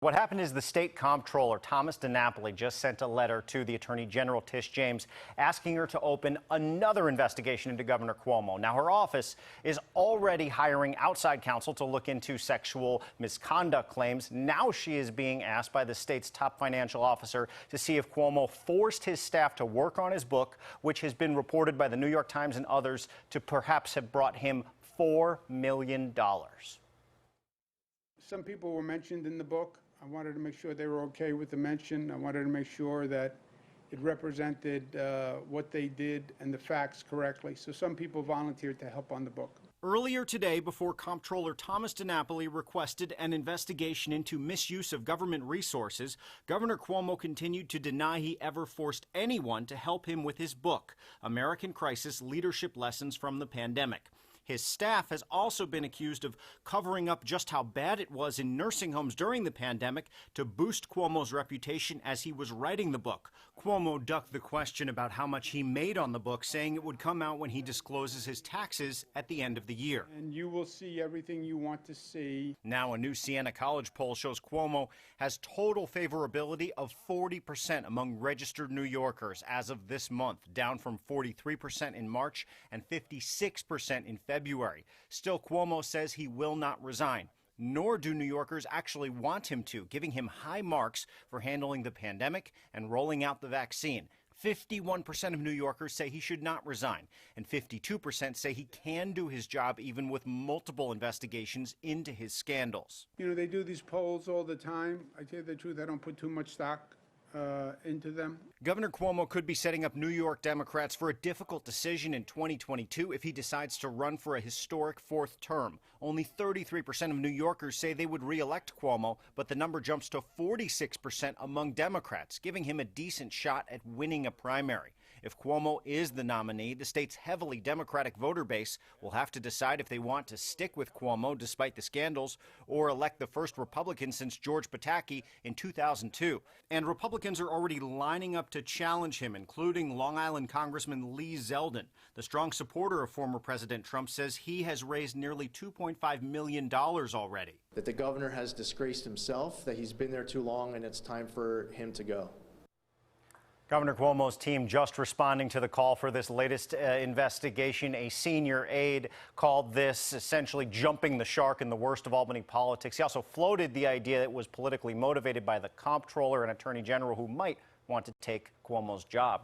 What happened is the state comptroller, Tom DiNapoli, just sent a letter to the Attorney General, Tish James, asking her to open another investigation into Governor Cuomo. Now, her office is already hiring outside counsel to look into sexual misconduct claims. Now she is being asked by the state's top financial officer to see if Cuomo forced his staff to work on his book, which has been reported by the New York Times and others to perhaps have brought him $4 million. Some people were mentioned in the book. I wanted to make sure they were okay with the mention. I wanted to make sure that it represented what they did and the facts correctly. So some people volunteered to help on the book. Earlier today, before Comptroller Tom DiNapoli requested an investigation into misuse of government resources, Governor Cuomo continued to deny he ever forced anyone to help him with his book, American Crisis: Leadership Lessons from the Pandemic. His staff has also been accused of covering up just how bad it was in nursing homes during the pandemic to boost Cuomo's reputation as he was writing the book. Cuomo ducked the question about how much he made on the book, saying it would come out when he discloses his taxes at the end of the year. And you will see everything you want to see. Now, a new Siena College poll shows Cuomo has total favorability of 40% among registered New Yorkers as of this month, down from 43% in March and 56% in February. Still, Cuomo says he will not resign, nor do New Yorkers actually want him to, giving him high marks for handling the pandemic and rolling out the vaccine. 51% of New Yorkers say he should not resign, and 52% say he can do his job even with multiple investigations into his scandals. You know, they do these polls all the time. I tell you the truth, I don't put too much stock into them. Governor Cuomo could be setting up New York Democrats for a difficult decision in 2022 if he decides to run for a historic fourth term. Only 33% of New Yorkers say they would re-elect Cuomo, but the number jumps to 46% among Democrats, giving him a decent shot at winning a primary. If Cuomo is the nominee, the state's heavily Democratic voter base will have to decide if they want to stick with Cuomo despite the scandals or elect the first Republican since George Pataki in 2002. And Republicans are already lining up to challenge him, including Long Island Congressman Lee Zeldin. The strong supporter of former President Trump says he has raised nearly $2.5 million already. That the governor has disgraced himself, that he's been there too long, and it's time for him to go. Governor Cuomo's team just responding to the call for this latest investigation. A senior aide called this essentially jumping the shark in the worst of Albany politics. He also floated the idea that it was politically motivated by the comptroller and attorney general who might want to take Cuomo's job.